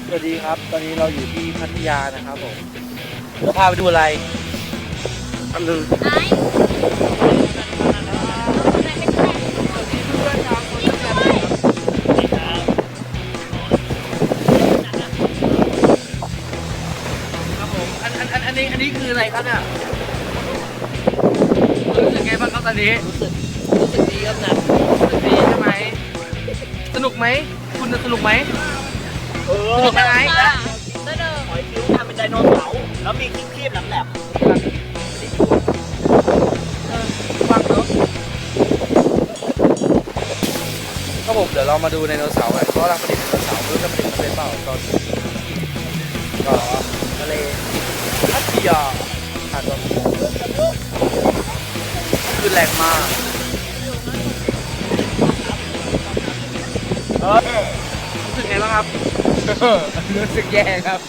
สวัสดีครับ ตอนนี้เราอยู่ที่พัทยานะครับผมเดี๋ยวพาไปดูอะไรอันนึงครับผมอันนี้คืออะไรครับเนี่ยรู้สึกไงบ้างครับตอนนี้รู้สึกดีครับนะรู้สึกดีใช่ไหมสนุกไหมคุณสนุกไหมสนุกไหมไอ้ หอยคิ้วทำเป็นไดโนเสาร์แล้วมีครีบๆแหลม ฟังเนาะก็ผมเดี๋ยวเรามาดูไดโนเสาร์กันเขากำลังผลิตไดโนเสาร์ไม่รู้จะผลิตมาเป็นเปล่าตอนก็ทะเลพัทยาหาดบางปูคือแรงมากรู้สึกไงบ้างครับรู้สึกแย่ครับ